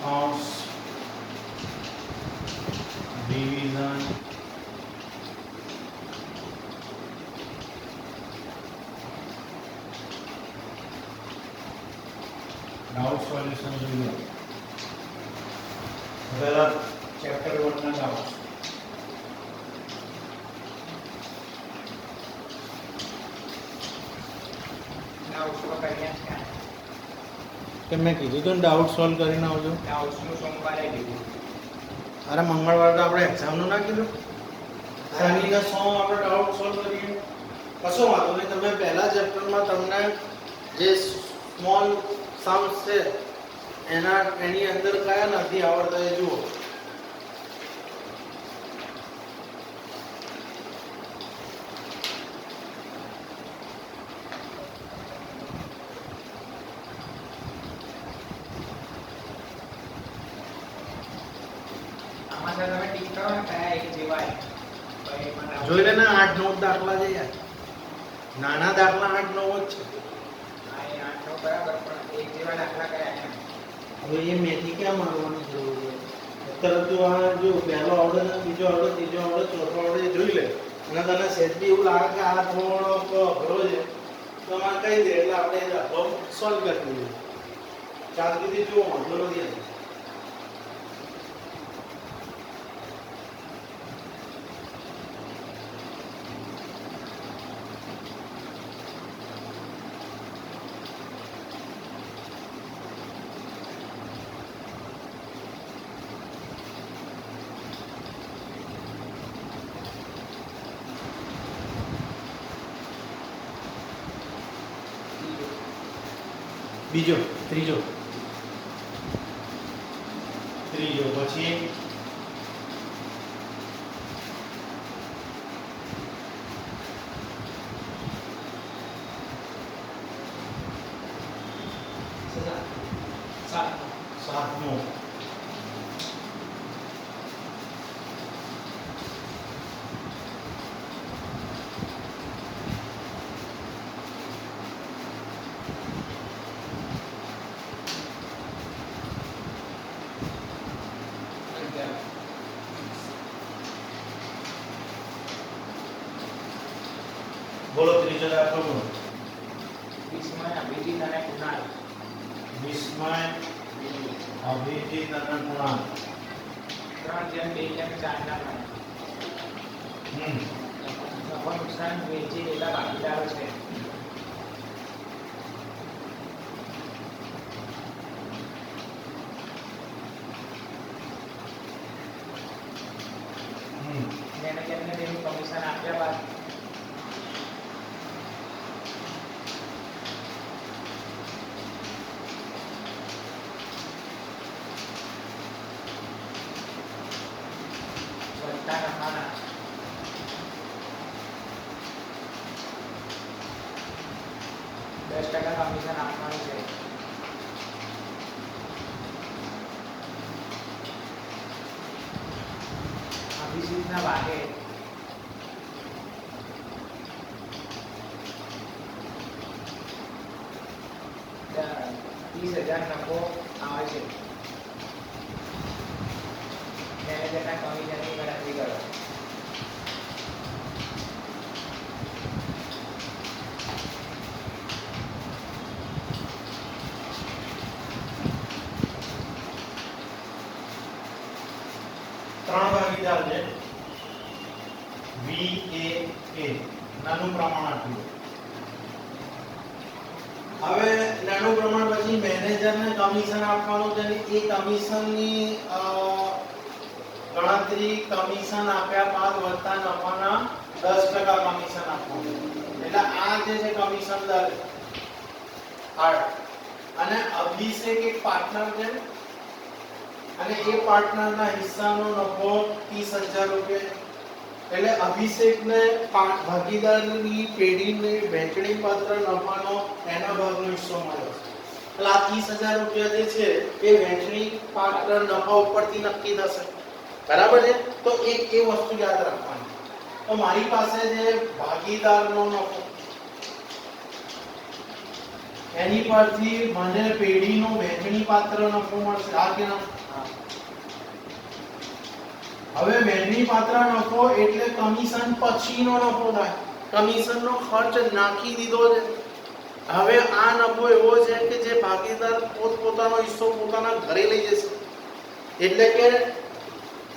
કૌંસ division doubt solution જોઈએ પહેલા ચેપ્ટર 1 ના ડાઉટ ડાઉટ્સ કર્યા છે કે મેં કીધું તો ડાઉટ સોલ્વ કરીને આવજો ડાઉટ્સ નું સોમવારે કીધું અરે મંગળવારે તો આપણે એક્ઝામ નું ના કીધું શનિના સોમ આપણે ડાઉટ સોલ્વ કરીએ કશો વાંધો નહીં તમે પહેલા ચેપ્ટરમાં તમને જે સ્મોલ સમ્સ છે એની અંદર કયા નથી આવડતા એ જુઓ આમાં તમે ટીક કરો ને કયા એક જેવાય જોઈ લે ને 8 9 દાખલા છે યાર નાના દાખલા 8 9 જ છે આ 8 નો બરાબર પણ એક જેવા દાખલા કયા એમ હવે એ મેથી ક્યાં મારવાની જરૂર છે તરત જો આ જો પહેલો ઓર્ડર બીજો ઓર્ડર ત્રીજો ઓર્ડર ચોથો ઓર્ડર જોઈ લે અને તને સેટ બી એવું લાગે કે આ થોડો અઘરો છે તો મને કહી દે એટલે આપણે એ દાખલો સોલ્વ કરી દઈએ શાંતિથી જુઓ વાંધો નથી આવતો બીજો ત્રીજો પછી સાતમો બોલો ત્રીજો દાખલો બોલો વિસ્મય અભિજીત અને કુણાલ વિસ્મય અભિજીત અને કુણાલ 3:2:4 ના નફો નુકસાન વેચી રહેલા ભાગીદારો છે મેનેજરને તેનું કમિશન આપ્યા બાદ નફાના 10% કમિશન આપવાનું છે અભિજીતના ભાગે 30,000 નફો આવે છે મેનેજરના કમિશનની ગણતરી કરો ત્રણ ભાગીદાર છે VA નાનું પ્રમાણ આપ્યું હવે નાનું પ્રમાણ પછી મેનેજરને કમિશન આપવાનું છે અને એ કમિશનની ગણતરી કમિશન આપ્યા બાદ વધતા નફાના 10% કમિશન આપવાનું એટલે આ જે છે કમિશન દર અને અભિષેક એક પાર્ટનર છે અને એ પાર્ટનરના હિસ્સાનો નફો 30,000 રૂપિયા એટલે અભિષેકને ભાગીદારની પેઢીને વહેંચણી પત્ર નફાનો એના ભાગનો હિસ્સો મળ્યો છે એટલે આ 30,000 રૂપિયા જે છે એ વહેંચણી પાત્ર નફા ઉપરથી નક્કી થશે બરાબર છે તો એક એ વસ્તુ યાદ રાખવાની તો મારી પાસે જે ભાગીદારનો નફો એની પરથી મને પેઢીનો વહેંચણી પાત્ર નફો મળશે. આ કે ના? હા. હવે વહેંચણી પાત્ર નફો એટલે કમિશન પછીનો નફો થાય. કમિશનનો ખર્ચ નાખી દીધો છે. હવે આ નફો એવો છે કે જે ભાગીદાર પોતપોતાનો હિસ્સો પોતાના ઘરે લઈ જશે. એટલે કે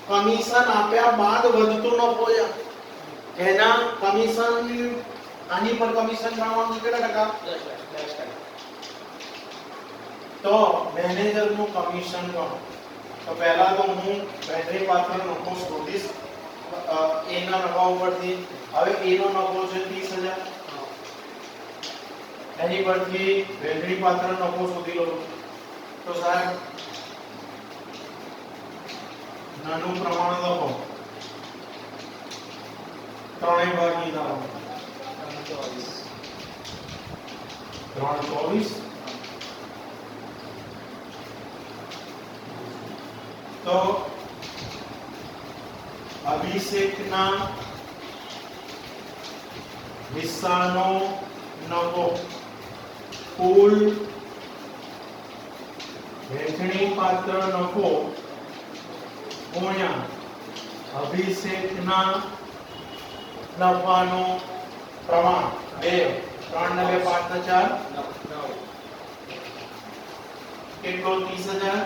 કમિશન આપ્યા બાદ વધતો નફો છે. એના કમિશન આની પર કમિશન ગણવાનું કેટલા ટકા? 10%. તો મેનેજરનું કમિશન ગણો. તો પહેલા તો હું વહેંચણી પાત્ર નફો શોધીશ એના નફા ઉપરથી. હવે એનો નફો છે 30,000. એની પરથી વહેંચણી પાત્ર નફો શોધી લો. તો સાહેબ નાનું પ્રમાણ લખો. ત્રણેય ભાગીદારો 324. તો અભિષેકના હિસ્સાનો નફો કુલ વહેંચણી પાત્ર નફો ગુણ્યા અભિષેકના નફાનું પ્રમાણ 2 3 ને 2 5 ને 4 કેટલો? 30,000.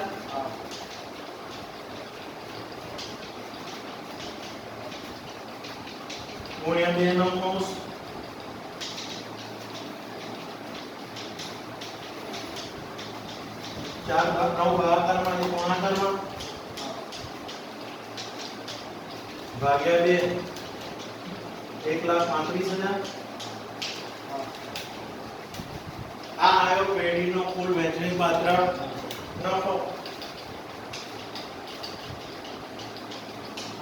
ગુણ્યા 2 નો કૌંસ 4 ભાગ 9 ભાગાકારમાં અને ગુણાકારમાં ભાગ્યા 2 1,35,000. આ આવ્યો પેઢીનો કુલ વહેંચણી પાત્ર નફો.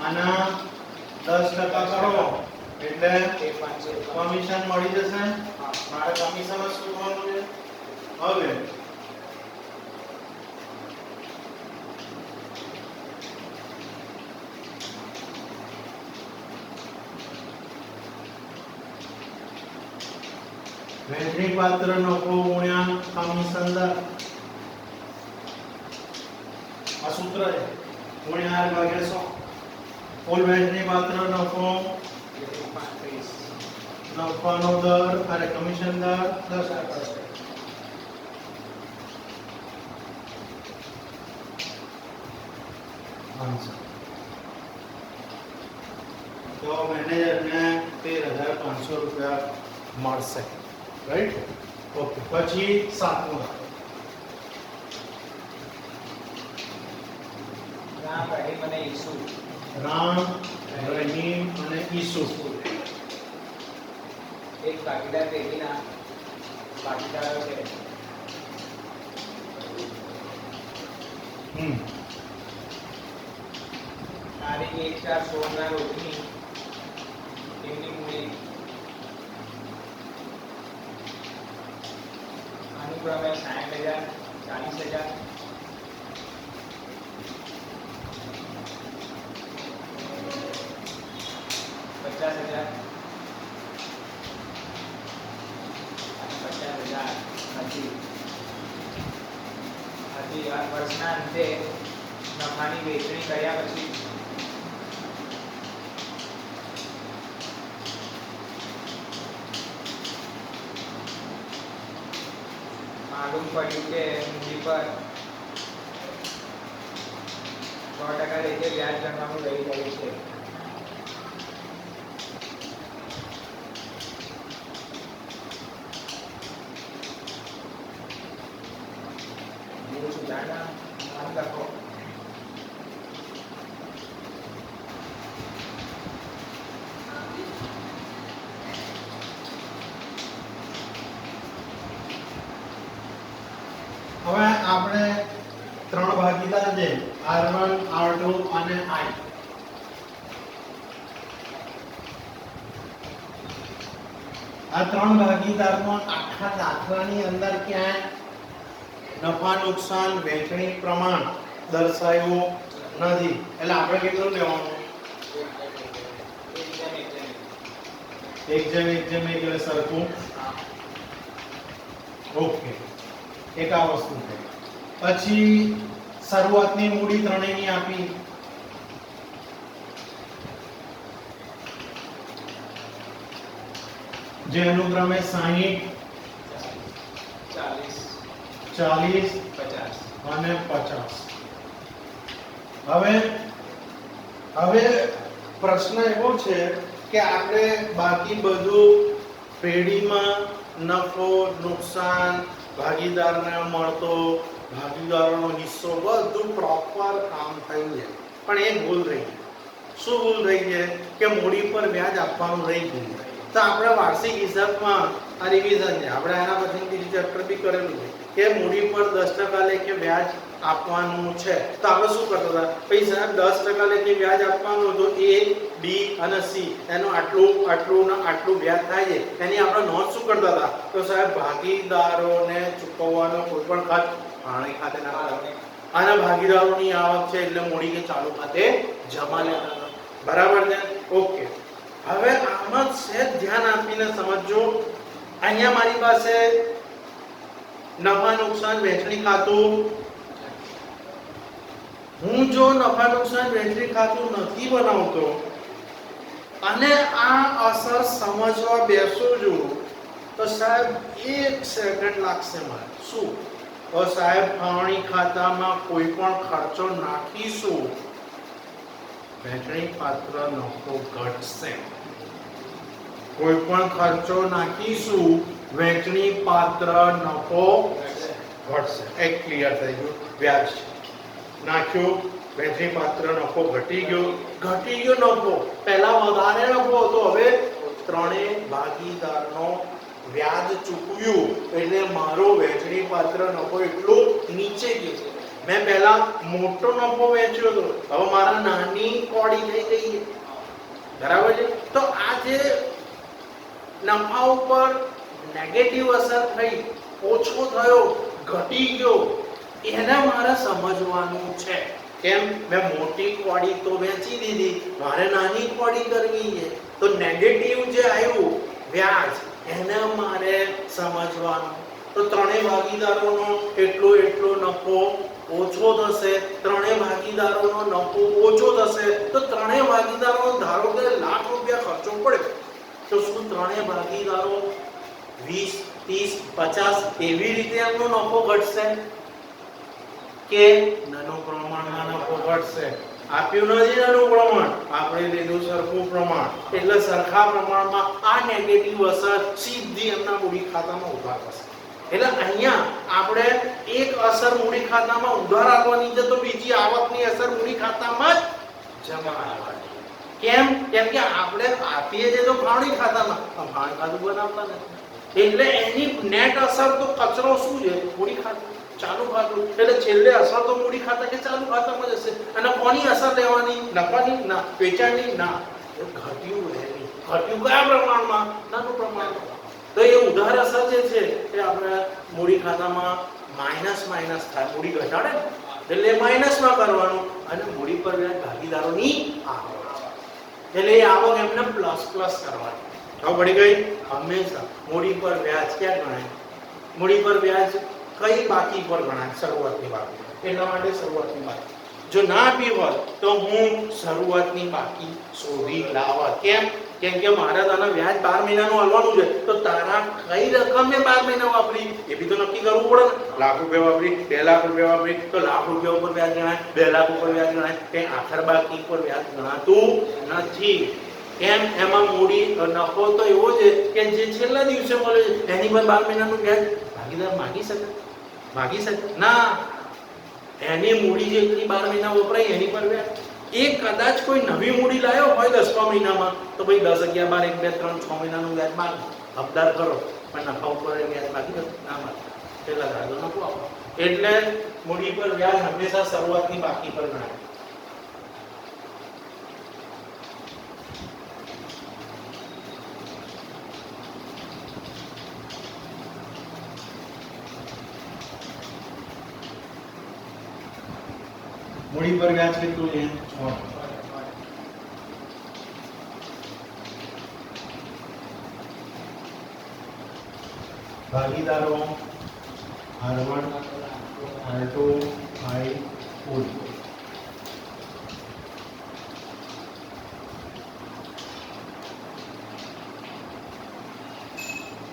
આના 10% કરો એટલે કમિશન મળી જશે. મારે કમિશન જ શોધવાનું છે. હવે વહેંચણી પાત્ર નફો ગુણ્યા કમિશન દર. આ સૂત્ર છે. ગુણ્યા R ભાગ્યા 100. કુલ વહેંચણી પાત્ર નફો નફાનો દર અને કમિશન દર 10%. તો મેનેજરને 13,500 રૂપિયા મળશે. રાઈટ? ઓકે. પછી સાતમું રામ, રહીમ અને ઈસુ. રામ, રહીમ અને ઈસુ. એક ભાગીદાર પેઢીના ભાગીદારો છે. તારીખ 1/4/16 ના રોજની તેમની મૂડી અનુક્રમે 60,000, 40,000, 50,000 અને 50,000 હતી. આ વર્ષના અંતે નફાની વેચણી કર્યા પછી માલુમ પડ્યું કે મૂડી પર 100% લેખે વ્યાજ ગણવાનું રહી ગયું છે. સુધારણા નામ લખો. હવે આપણે ત્રણ ભાગીદાર છે R1 R2 અને I. આ ત્રણ ભાગીદારમાં આખા દાખલાની અંદર ક્યાંય નફા નુકસાન વહેંચણી પ્રમાણ દર્શાવ્યું નથી. એટલે આપણે કેટલું લેવાનું? એક જેમ એટલે સરખું. ઓકે, એક આ વસ્તુ છે. પછી શરૂઆતની મૂડી ત્રણેયની આપી, જે અનુક્રમે 60, 40 અને 50. હવે પ્રશ્ન એવો છે કે આપણે બાકી બધું પેઢીમાં નફો, નુકસાન, ભાગીદારને મળતો, ભાગીદારોનો હિસ્સો બધું પ્રોપર કામ થયું છે, પણ એક ભૂલ રહી ગઈ. શું ભૂલ રહી છે કે મૂડી પર વ્યાજ આપવાનું રહી ગયું. તો આપણે વાર્ષિક હિસાબમાં આ રિવિઝન છે, આપણે એના પછી બીજું ચેપ્ટર બી કરેલું છે કે મૂડી પર 10% લેખે વ્યાજ આપવાનું છે. તો આપણે શું કરતા હતા, ભાઈ સાહેબ 10% લેખે વ્યાજ આપવાનું, તો A, B અને C એનું આટલું આટલું ને આટલું વ્યાજ થાય છે, એની આપણે નોંધ શું કરતા હતા, તો સાહેબ ભાગીદારોને ચૂકવવાનો કોઈ પણ ખર્ચ ફાળવણી ખાતે ના કરવાનો, અને ભાગીદારોની આવક છે એટલે મૂડી કે ચાલુ ખાતે જમા લેતા હતા. બરાબર છે? ઓકે. હવે આમાં સહેજ ધ્યાન આપીને સમજજો. અહીંયા મારી પાસે નફા નુકસાન વહેંચણી ખાતું, હું જો નફા નુકસાન વહેંચણી ખાતું નથી બનાવતો અને આ અસર સમજવા બેસું છું, તો સાહેબ 1 સેકન્ડ લાગશે મારે. શું? તો સાહેબ ફાળવણી ખાતામાં કોઈ પણ ખર્ચો નાખીશું, વહેંચણી પાત્ર નફો ઘટશે. કોઈ પણ ખર્ચો નાખીશું, વહેંચણી પાત્ર નફો ઘટશે. એક ક્લિયર થઈ ગયું. વ્યાજ નાખ્યો, વહેંચણી પાત્ર નફો ઘટી ગયો નફો. પહેલા વધારે નફો હતો, હવે ત્રણેય ભાગીદારનો વ્યાજ ચૂકવ્યું એટલે મારો વહેંચણી પાત્ર નફો એટલો નીચે ગયો છે. મેં પહેલા મોટો નફો વેચ્યો હતો, હવે મારા નાની કોડી થઈ ગઈ છે. બરાબર છે? તો આ જે નફા ઉપર નેગેટિવ અસર થઈ, ઓછો થયો, ઘટી ગયો, એને મારે સમજવાનું છે. કેમ? મેં મોટી કોડી તો વેચી દીધી, મારે નાની કોડી કરવી છે. તો નેગેટિવ જે આવ્યું વ્યાજ, એને મારે સમજવાનું. તો ત્રણેય ભાગીદારોનો એટલો નફો ઓછો થશે. ત્રણેય ભાગીદારોનો નફો ઓછો થશે તો ત્રણેય ભાગીદારો ધારો કે લાખ રૂપિયા ખર્ચો પડે, તો શું ત્રણેય ભાગીદારો 20, 30, 50 એવી રીતે એમનો નફો ઘટશે કે નાનું પ્રમાણમાં નફો ઘટશે? આપ્યું નથી નાનું પ્રમાણ, આપણે લીધું સરખું પ્રમાણ, એટલે સરખા પ્રમાણમાં આ નેગેટિવ અસર સીધી એમના મૂડી ખાતામાં ઉધાર થશે. એટલે અહીંયા આપણે એક અસર મૂડી ખાતામાં ઉધાર આવવાની છે, તો બીજી આવકની અસર મૂડી ખાતામાં જ જમા આવવાની. કેમ? કેમ કે આપણે આપીએ છીએ તો ફાળવણી ખાતામાં, ફાળવણી ખાતું બનાવતા નથી, એટલે એની નેટ અસર તો કચરો શું છે? મૂડી ખાતું, ચાલુ ખાતું. એટલે છેલ્લે અસર તો મૂડી ખાતા કે ચાલુ ખાતામાં જશે. અને કોની અસર લેવાની? નફાની? ના. વેચાણની? ના. ઘટ્યું રહેલી. ઘટ્યું કયા પ્રમાણમાં? નાનું પ્રમાણમાં. તો એ ઉધાર અસર જે છે એ આપણે મૂડી ખાતામાં માઇનસ થાય, મૂડી ઘટાડે ને એટલે માઇનસમાં કરવાનું, અને મૂડી પર વ્યાજ ભાગીદારોની આવક છે એટલે એ આવક એમને પ્લસ કરવાની. હવે પડી ગઈ. હંમેશા મૂડી પર વ્યાજ ક્યાં ગણાય? મૂડી પર વ્યાજ કઈ બાકી પર ગણાય? શરૂઆતની બાકી. એટલા માટે શરૂઆતની બાકી જો ના આપી હોત તો હું શરૂઆતની બાકી શોધી લાવત. કેમ? કેમ કે મારે તને વ્યાજ 12 મહિનાનું આલવાનું છે, તો તારા કઈ રકમ મેં 12 મહિના વાપરી એ બી તો નક્કી કરવું પડે ને. લાખ રૂપિયા વાપરી, 2 લાખ રૂપિયા વાપરી, તો લાખ રૂપિયા ઉપર વ્યાજ ગણાય, 2 લાખ ઉપર વ્યાજ ગણાય, કે આખર બાકી પર વ્યાજ ગણાતું નથી. કેમ? એમાં મૂડી નફો તો એવો છે કે જે છેલ્લા દિવસે મળે છે, એની પર 12 મહિનાનું વ્યાજ ભાગીદાર માગી શકે ના. એની મૂડી જેટલી 12 મહિના વપરાય એની પર વ્યાજ. એ કદાચ કોઈ નવી મૂડી લાવ્યો હોય 10મા મહિનામાં, તો ભાઈ 10, 11, 12, 1, 2, 3, 6 મહિનાનું વ્યાજ માંગ હકદાર કરો, પણ નફા ઉપર વ્યાજ બાકી ના માંગે, પેલા ધારો નફો આપો. એટલે મૂડી પર વ્યાજ હંમેશા શરૂઆતની બાકી પર ગણાય. મૂડી પર વ્યાજ કેટલું છે? 6. ભાગીદારો R1 R2 I કુલ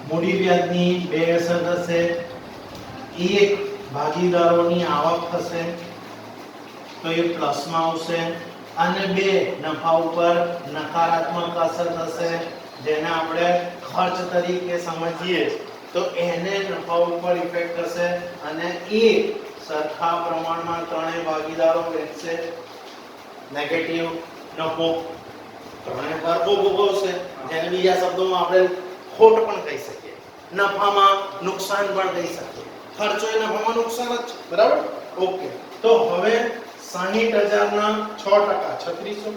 મૂડી વ્યાજની બે અસર થશે, એક ભાગીદારોની આવક થશે તો એ પ્લસમાં આવશે અને બે નફા ઉપર નકારાત્મક અસર થશે જેને આપણે ખર્ચ તરીકે સમજીએ તો એને નફા ઉપર ઇફેક્ટ થશે અને એ સરખા પ્રમાણમાં ત્રણેય ભાગીદારો વહેંચશે નેગેટિવ નફો ત્રણેય વર્ગો ભોગવશે જેને બીજા શબ્દોમાં આપણે ખોટ પણ કહી શકીએ, નફામાં નુકસાન પણ કહી શકીએ, ખર્ચો એ નફામાં નુકસાન જ છે, બરાબર? ઓકે, તો હવે 60,000 ના 6% 3600,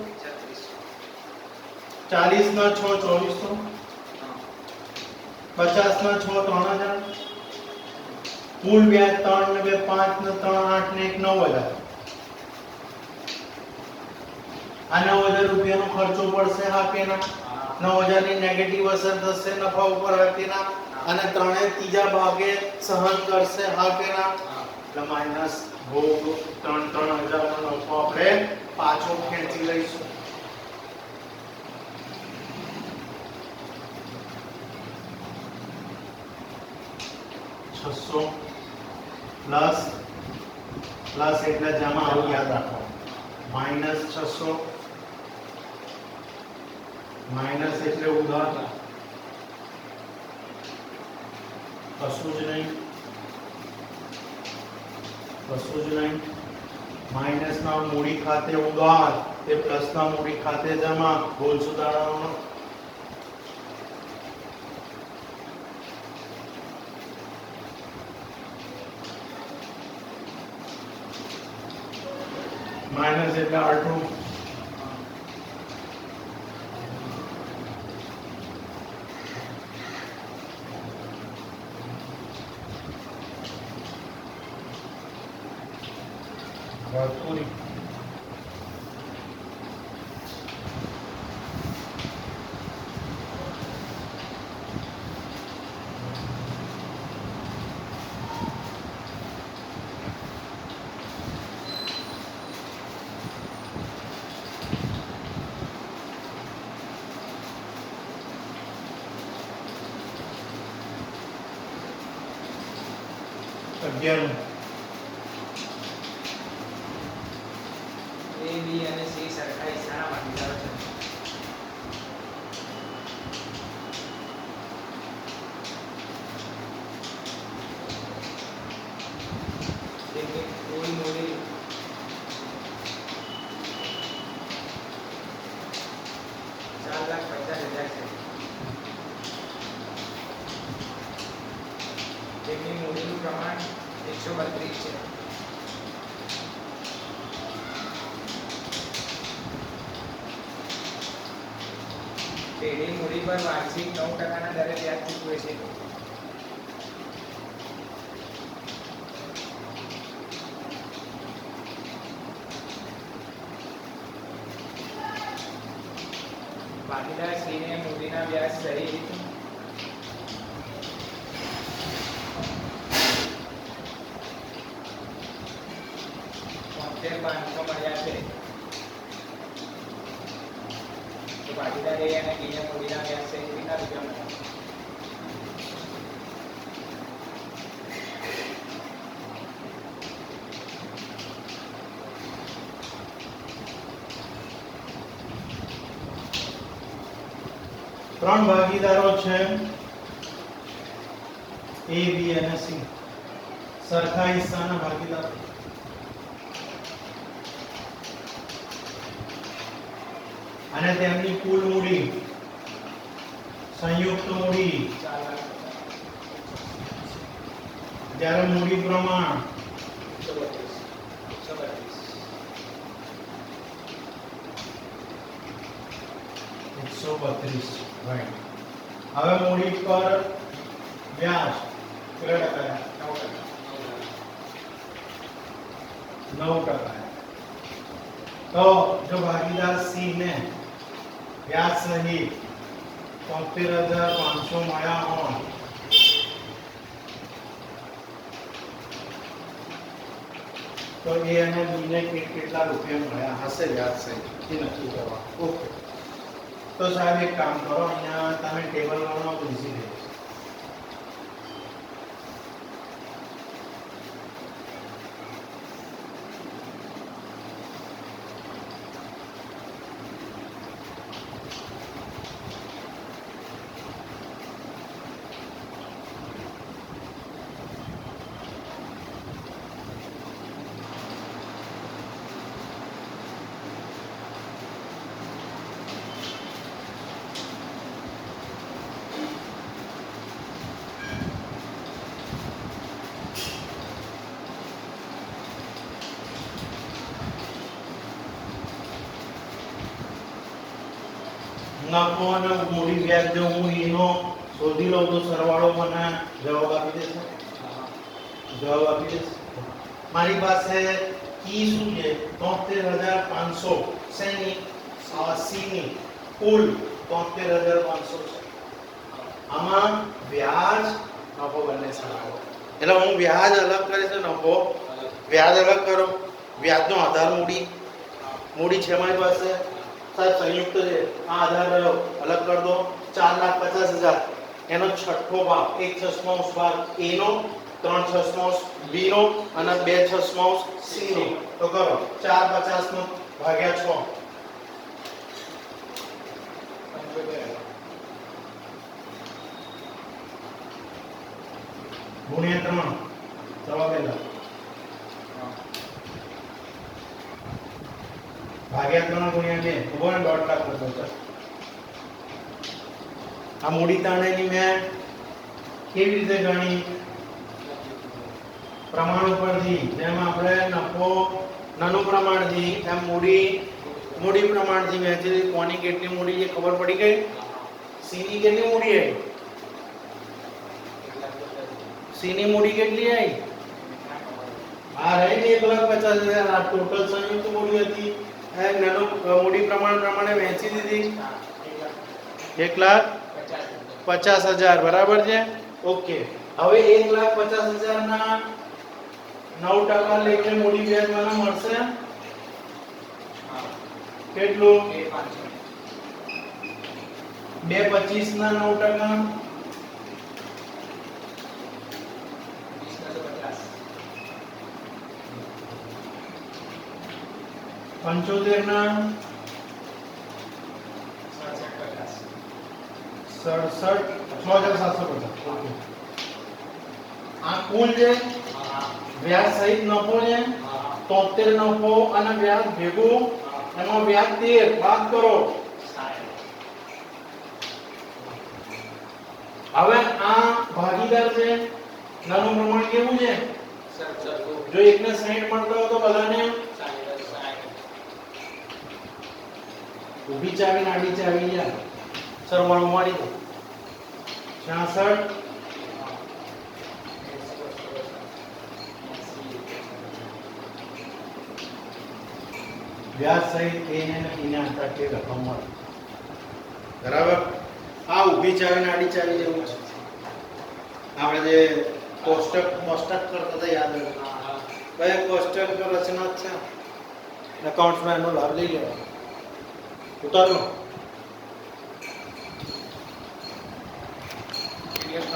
40 ના 6 2400, 50 ના 6 3000, કુલ વ્યાજ 3 ને 2 5 ને 3 8 ને 1 9000. આ 9000 રૂપિયાનો ખર્ચો પડશે હા કે ના? 9000 ની નેગેટિવ અસર થશે નફા ઉપર હા કે ના? અને ત્રણે ત્રીજા ભાગે સહન કરશે હા કે ના? એટલે માઈનસ ભોગ 3,000 નો નફો આપણે પાછો ખેંચી લઈશું. $600 પ્લસ એટલે જમા આવું યાદ રાખો -600 માઈનસ એટલે ઉધાર કશું જ નહીં માઈનસ ના મૂડી ખાતે ઉધાર તે પ્લસ ના મૂડી ખાતે જમા બોલ સુધારવાનો માઈનસ એટલે R2 પૂરી અગિયાર A, B અને C સરખા હિસ્સાના ભાગીદારો છે. તેમની કુલ મૂડી 4,50,000 છે. તેમની મૂડીનું પ્રમાણ 132 છે. પેઢી મૂડી પર વાર્ષિક 9% ના દરે વ્યાજ ચૂકવે છે. ભાગીદાર C ને મૂડીના વ્યાજ સહિત $500 મળ્યા છે. તો ભાગીદાર A અને B ને મૂડીના વ્યાજ સહિત કેટલા રૂપિયા મળ્યા? ત્રણ ભાગીદારો છે A, B અને C સરખા હિસ્સાના ભાગીદારો અને તેમની કુલ મૂડી સંયુક્ત મૂડી 4,50,000. જ્યારે મૂડી પ્રમાણ 132 રાઈટ. હવે મૂડી પર વ્યાજ કેટલા ટકા? 9%. તો જો ભાગીદાર C ને વ્યાજ સહિત 73,500 મળ્યા હોય તો એ અને બી ને કેટલા રૂપિયા મળ્યા હશે વ્યાજ સહિત એ નક્કી કરવા. ઓકે, તો સાહેબ એક કામ કરો, અહીંયા તમે ટેબલ બનાવો તો ઈઝી રહે. નફો અને મૂડી વ્યાજ જો હું એનો શોધી લઉં તો સરવાળો મને જવાબ આપી દેશે. જવાબ આપી દેશે. મારી પાસે કી શું છે 73500 શેની સી ની કુલ 73500 છે. આમાં વ્યાજ નફો બંને સરવાળો એટલે હું વ્યાજ અલગ કરીશ ને નફો વ્યાજ અલગ કરો. વ્યાજનો આધાર મૂડી મૂડી છે મારી પાસે સાહેબ સંયુક્ત છે. આ આધાર રહ્યો અલગ કરી દો 4,50,000 એનો છઠ્ઠો ભાગ 1/6 ભાગ એ નો 3/6 બી નો અને 2/6 સી નો. તો કરો 4/50 નો ભાગ્યા 6 ગુણ્યા 3 જવાબ એલા ભાગ્યા 3 ગુણ્યા 2 ઉભો ને ડોટ લાખ કરતો. આ મૂડી તાણેની મેં કેવી રીતે ગણી પ્રમાણ ઉપરથી જેમ આપણે નફો નાનું પ્રમાણથી એમ મૂડી પ્રમાણથી વહેંચેલી કોની કેટલી મૂડી છે ખબર પડી ગઈ. સી ની કેટલી મૂડી છે સી ની મૂડી કેટલી આવી આ રહી ને 1,50,000 આ ટોટલ સંયુક્ત મૂડી હતી નાનું મૂડી પ્રમાણે વહેંચી દીધી 1,50,000 બરાબર છે. ઓકે, હવે 1,50,000 ના 9% લેખે મૂડી વ્યાજ મને મળશે કેટલું 2.25 ના 9% 75 ના 6750. આ કુલ છે વ્યાજ સહિત નફો છે 73 નફો અને વ્યાજ ભેગું એમાં વ્યાજ 13 બાદ કરો. હવે આ ભાગીદાર છે નાનું પ્રમાણ કેવું છે જો એકને 60 મળતો હોય તો બધાને ઊભી ચાવી ને આડી ચાવી યાર સરવાળો મારી દો 66 વ્યાજ સહિત એ ને એને આંકડાકીય રકમ મળે બરાબર. આ ઊભી ચાવી ને આડી ચાવી જેવું છે. આપણે જે કોષ્ટક કરતા હતા યાદ હોય કયા કોષ્ટક રચના છે એકાઉન્ટ્સમાં એનો લાભ લઈ લેવાનો. ઉતારો PDF